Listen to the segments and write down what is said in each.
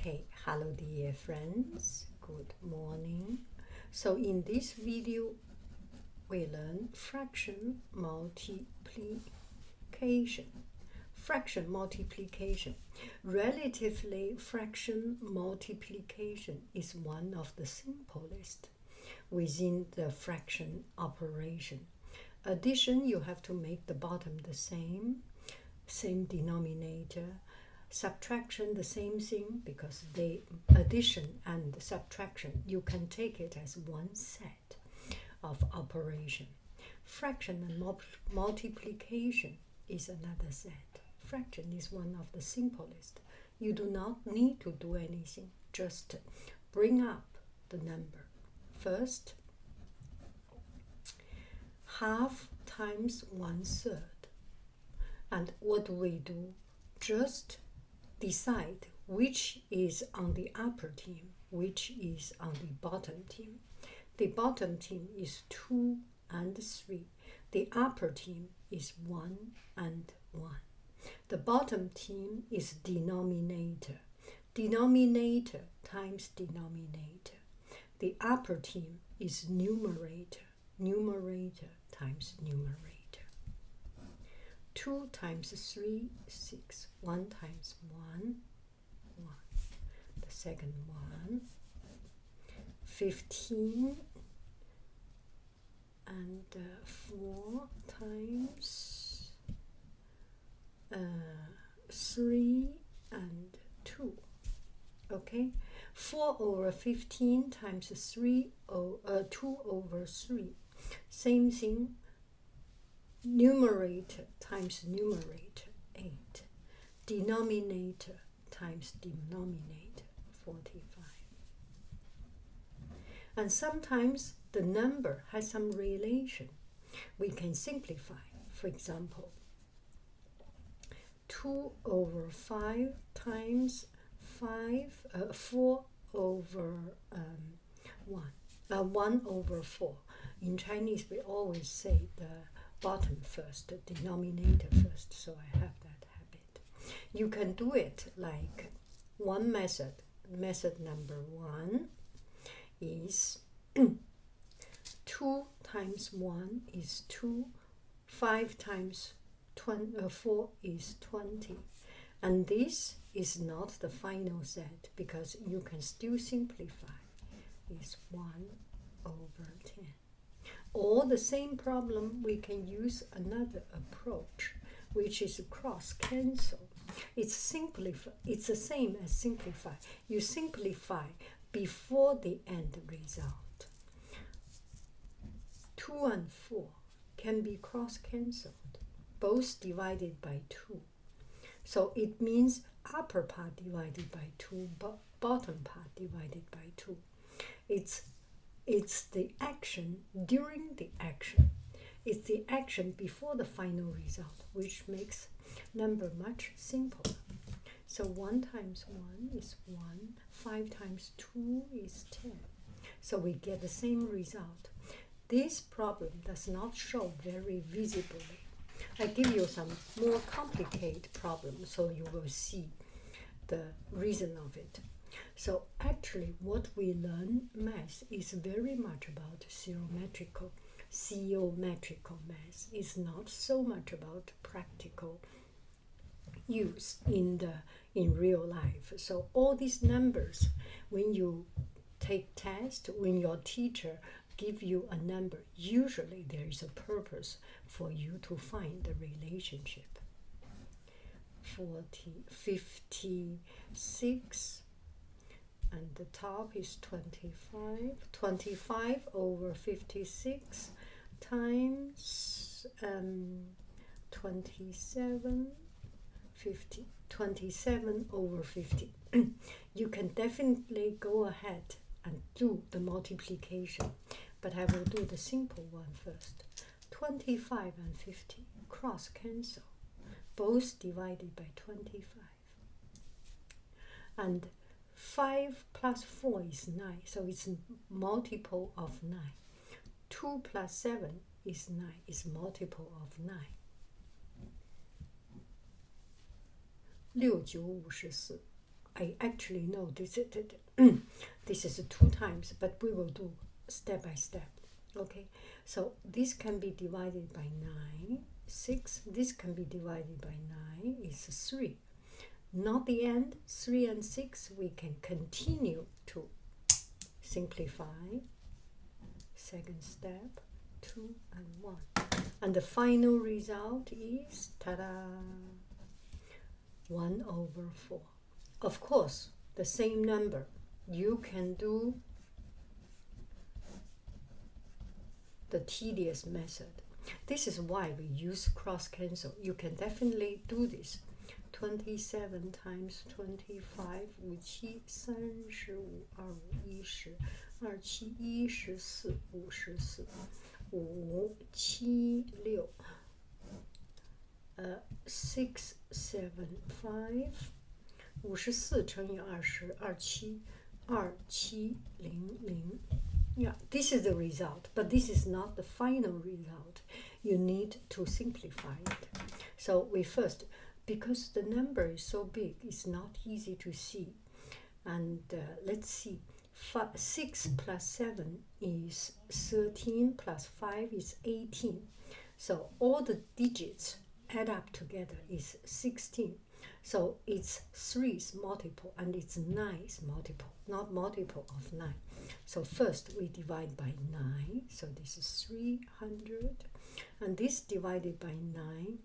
Okay, hello dear friends, good morning. So in this video, we learn fraction multiplication. Fraction multiplication. Relatively, fraction multiplication is one of the simplest within the fraction operation. Addition, you have to make the bottom the same denominator. Subtraction, the same thing, because the addition and subtraction, you can take it as one set of operation. Fraction and multiplication is another set. Fraction is one of the simplest. You do not need to do anything, just bring up the number. First, half times 1/3. And what do we do? Just decide which is on the upper team, which is on the bottom team. The bottom team is 2 and 3. The upper team is 1 and 1. The bottom team is denominator. Denominator times denominator. The upper team is numerator. Numerator times numerator. 2 times 3, 6. 1 times 1, 1. The second one, 15, and 4 times 3 and 2. Okay, 4/15 times 2 over 3. Same thing. Numerator times numerator, 8. Denominator times denominator, 45. And sometimes the number has some relation. We can simplify. For example, 2/5 times 1/4. In Chinese, we always say the bottom first, the denominator first, so I have that habit. You can do it like one method. Method number 1 is 2 times 1 is 2, 5 times 4 is 20. And this is not the final set, because you can still simplify. It's 1/10. Or the same problem, we can use another approach, which is cross-cancel. It's the same as simplify. You simplify before the end result. 2 and 4 can be cross-cancelled, both divided by 2. So it means upper part divided by 2, but bottom part divided by 2. It's the action during the action. It's the action before the final result, which makes number much simpler. So 1 times 1 is 1. 5 times 2 is 10. So we get the same result. This problem does not show very visibly. I give you some more complicated problems so you will see the reason of it. So actually what we learn math is very much about geometrical math. It's not so much about practical use in real life. So all these numbers, when you take test, when your teacher give you a number, usually there is a purpose for you to find the relationship. 56, and the top is 25. 25/56 times 27, 50. 27/50. You can definitely go ahead and do the multiplication, but I will do the simple one first. 25 and 50 cross-cancel, both divided by 25. And 5 plus 4 is 9, so it's multiple of 9. 2 plus 7 is 9, is multiple of 9. 6 9 54 I actually know this this is 2 times, but we will do step by step. Okay, so this can be divided by 9, 6. This can be divided by 9 is 3. Not the end. 3 and 6 we can continue to simplify. Second step, 2 and 1. And the final result is, ta-da, 1/4. Of course, the same number, you can do the tedious method. This is why we use cross-cancel. You can definitely do this. 27 times 25, 5、7、35、25、2、5、10、27、54、5、7、6、6、7、5、54乘以20、27、2700。Yeah, this is the result, but this is not the final result. You need to simplify it. So we first, because the number is so big, it's not easy to see. And let's see, 6 plus 7 is 13, plus 5 is 18. So all the digits add up together is 16. So it's 3's multiple and it's 9's multiple, not multiple of 9. So first we divide by 9, so this is 300, and this divided by 9,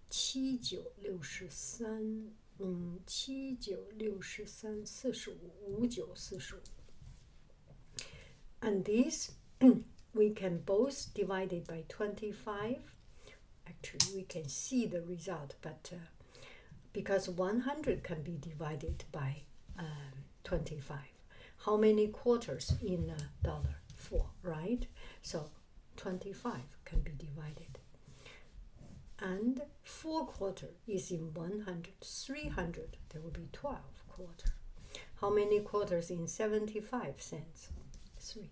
7、9、63，7、9、63、45，5、9、45。And this we can both divide it by 25. Actually, we can see the result, but because 100 can be divided by 25. How many quarters in a dollar? 4, right? So 25 can be divided. And 4 quarter is in 100. 300, there will be 12 quarter. How many quarters in 75 cents? 3.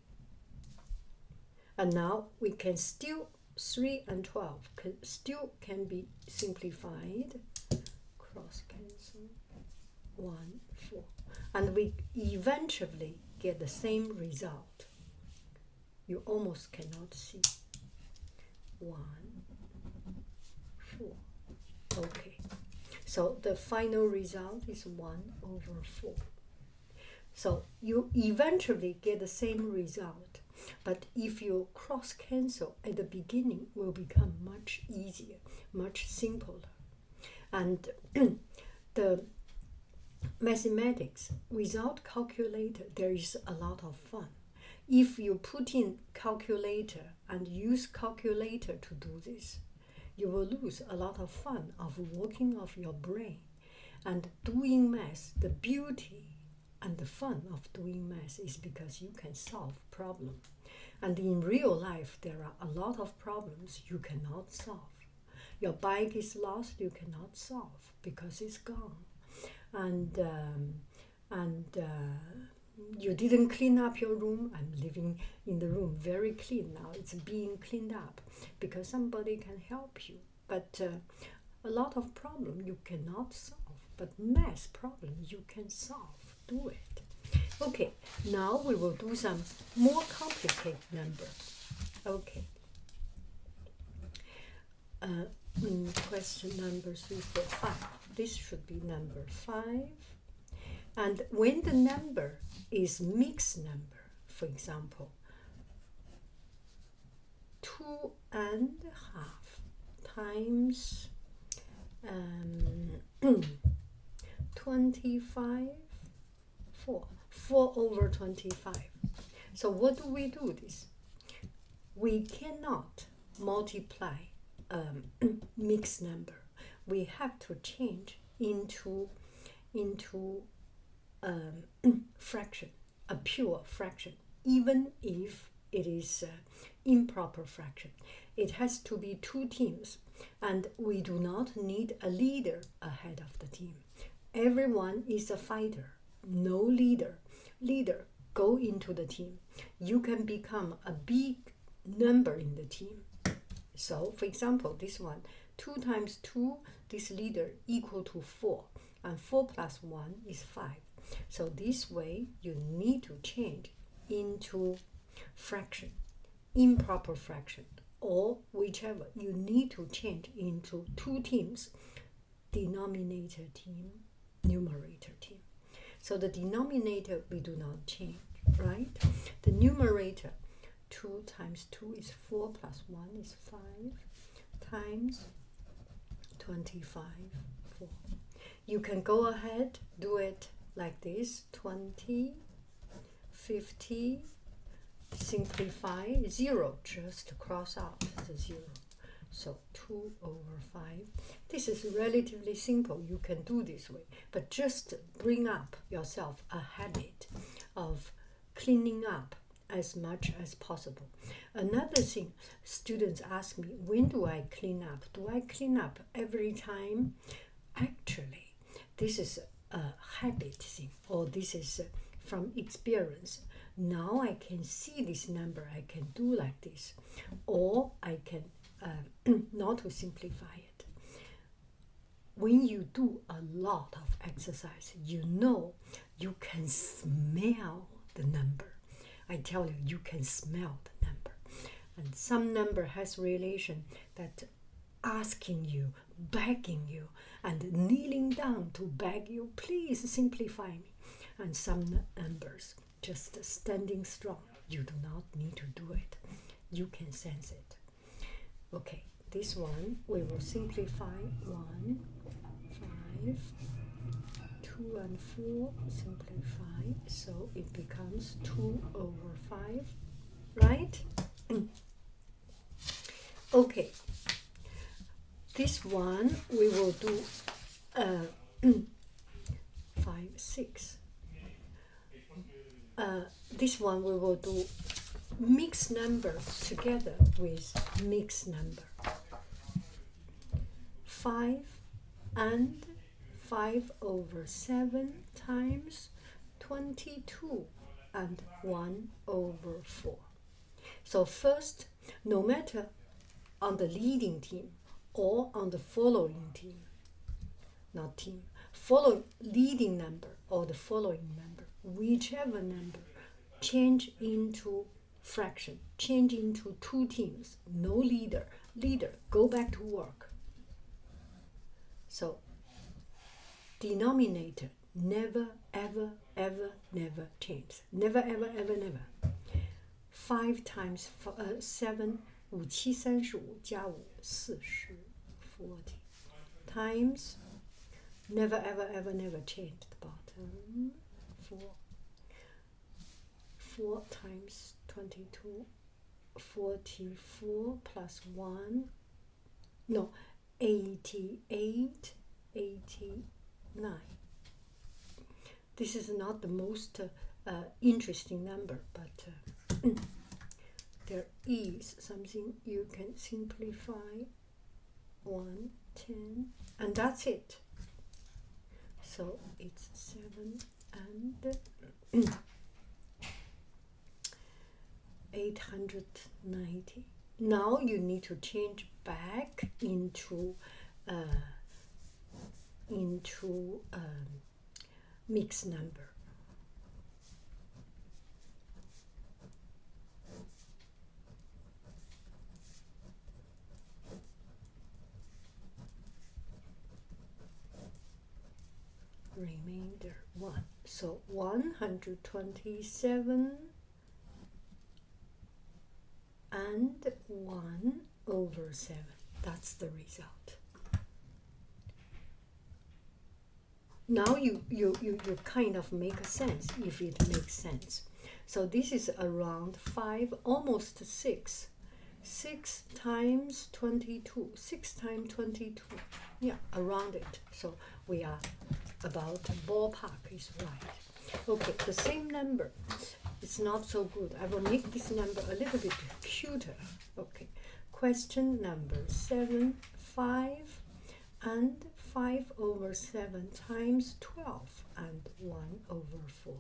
And now we can still, 3 and 12 still can be simplified. Cross cancel, 1, 4. And we eventually get the same result. You almost cannot see. 1, 4. Okay. So the final result is 1/4. So you eventually get the same result. But if you cross cancel at the beginning, it will become much easier, much simpler. And the mathematics without calculator, there is a lot of fun. If you put in calculator and use calculator to do this, you will lose a lot of fun of working of your brain and doing math. The beauty and the fun of doing math is because you can solve problems. And in real life, there are a lot of problems you cannot solve. Your bike is lost, you cannot solve because it's gone. And you didn't clean up your room. I'm living in the room very clean now. It's being cleaned up because somebody can help you. But a lot of problems you cannot solve. But math problems you can solve. Do it. Okay, now we will do some more complicated numbers. Okay. Question number 3, 4, 5. This should be number 5. And when the number is mixed number, for example, 2.5 times 25, 4/25. So what do we do this? We cannot multiply mixed number. We have to change into fraction, a pure fraction, even if it is improper fraction. It has to be 2 teams, and we do not need a leader ahead of the team. Everyone is a fighter, no leader. Leader, go into the team. You can become a big number in the team. So, for example, this one, 2 times 2, this leader equal to 4. and 4 plus 1 is 5. So this way you need to change into fraction, improper fraction, or whichever. You need to change into two teams, denominator team, numerator team. So the denominator we do not change, right? The numerator, 2 times 2 is 4 plus 1 is 5 times 25, 4. You can go ahead, do it like this, 20, 50, simplify, 0, just cross out the 0. So 2 over 5. This is relatively simple. You can do this way, but just bring up yourself a habit of cleaning up as much as possible. Another thing, students ask me, when do I clean up? Do I clean up every time? Actually, this is a habit thing, or this is from experience. Now I can see this number, I can do like this, or I can not to simplify it. When you do a lot of exercise, you know you can smell the number. I tell you, you can smell the number. And some number has relation that asking you, begging you, and kneeling down to beg you, please simplify me. And some numbers just standing strong. You do not need to do it. You can sense it. Okay, this one we will simplify. 1, 5, 2 and 4 simplify, so it becomes 2 over 5, right? Okay, this one we will do 5, 6. This one we will do mixed number together with mixed number. 5 and 5 over 7 times 22 and 1 over 4. So first, no matter on the leading team or on the following team, not team, follow leading number or the following number, whichever number, change into fraction, change into two teams, no leader, go back to work. So denominator never, ever, ever, never change. Never, ever, ever, never. 5 times 7, 5 7 35加5 40 40 times, never, ever, ever, never change the bottom. 4 times 22, 44 plus 1, no, 88, 89. This is not the most interesting number, but there is something you can simplify. 1, 10, and that's it. So it's 7 and 890. Now you need to change back into mixed number. Remainder 1. So 127 and 1 over 7. That's the result. Now you kind of make sense, if it makes sense. So this is around 5, almost 6. 6 times 22. 6 times 22. Yeah, around it. So we are about ballpark is right. Okay, the same number. It's not so good. I will make this number a little bit cuter. Okay, question number 7, 5 and 5 over 7 times 12 and 1 over 4.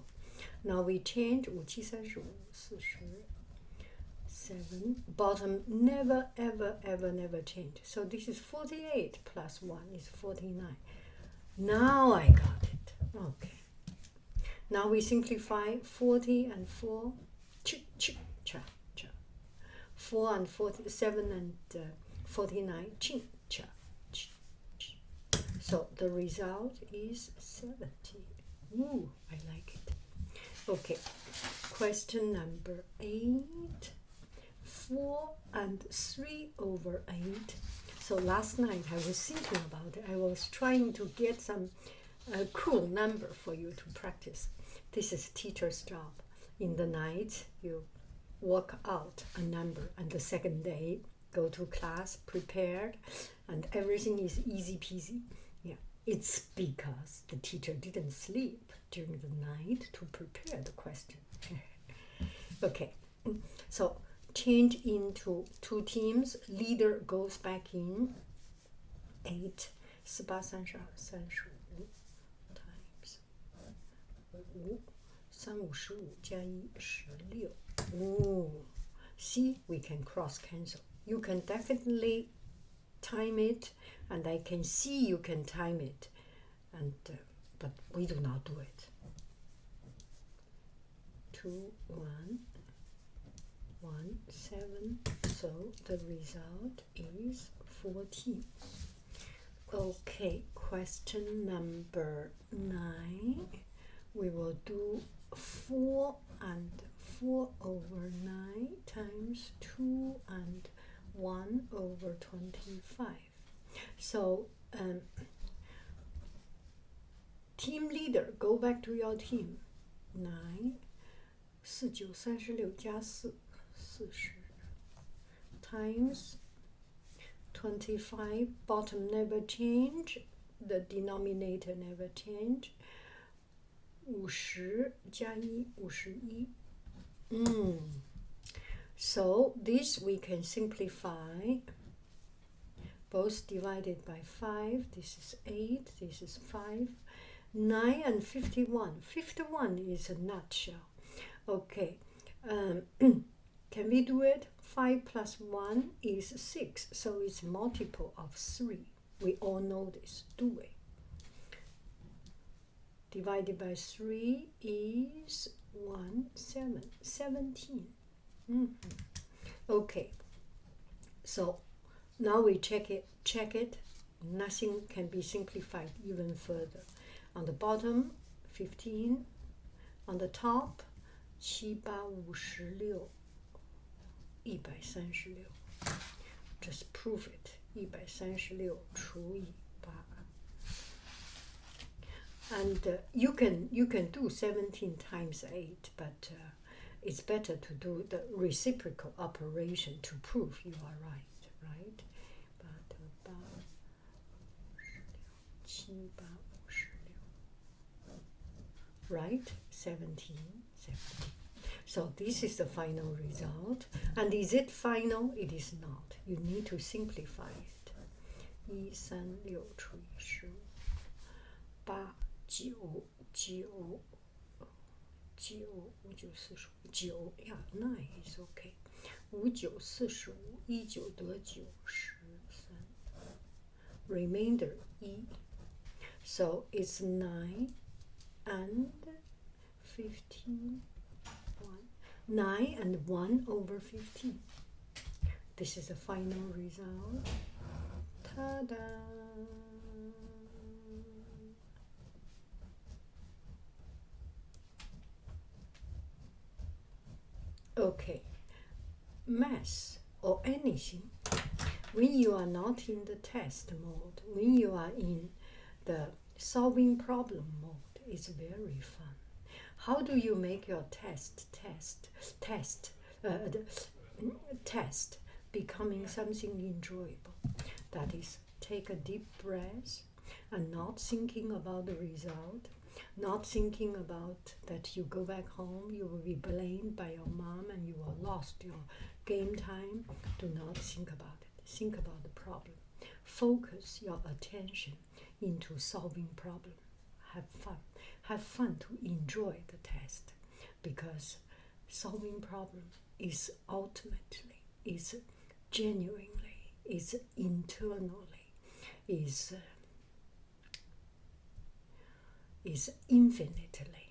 Now we change 5 7 35 40 7. Bottom never, ever, ever, never change. So this is 48 plus 1 is 49. Now I got it. Okay. Now we simplify 40 and 4. Ch, ch, cha, cha. 4 and 47 and 49. Chin, cha, ch, ch. So the result is 70. Ooh, I like it. Okay. Question number 8. 4 and 3 over 8. So last night I was thinking about it. I was trying to get some cool number for you to practice. This is teacher's job. In the night, you work out a number, and the second day, go to class prepared, and everything is easy peasy. Yeah, it's because the teacher didn't sleep during the night to prepare the question. Okay, so change into 2 teams. Leader goes back in. 8 48 32 35 times 5 3 5 15加1 16. Oh, see, we can cross cancel. You can definitely time it, and I can see you can time it, and but we do not do it. 2 1 1 7. So the result is 14. Okay, question number 9. We will do 4 and 4 over 9 times 2 and 1 over 25. So team leader, go back to your team. 9 4 9 36加4 40 times 25. Bottom never change, the denominator never change. 50加1 51. So this we can simplify. Both divided by 5. This is 8, this is 5. 9 and 51. 51 is a nutshell. Okay, can we do it? 5 plus 1 is 6, so it's multiple of 3. We all know this, do we? Divided by 3 is 17. Okay, so now we check it. Nothing can be simplified even further. On the bottom, 15. On the top, 7 8 56 136. Just prove it. 136除以8. And you can do 17 times 8, but it's better to do the reciprocal operation to prove you are right, right? 8 56 7 56. Right? 17. So this is the final result. And is it final? It is not. You need to simplify it. 136除以15 8 9 9 9 5 9 45 9. Yeah, 9 is okay. 5 9 45 19得9 13. Remainder 1. So it's 9 and 15. 9 and 1 over 15. This is the final result. Ta-da! Okay, math or anything, when you are not in the test mode, when you are in the solving problem mode, it's very fun. How do you make your test becoming something enjoyable? That is, take a deep breath and not thinking about the result, not thinking about that you go back home, you will be blamed by your mom and you will lost your game time. Do not think about it. Think about the problem. Focus your attention into solving problem. Have fun. Have fun to enjoy the test, because solving problem is ultimately, is genuinely, is internally, is is infinitely.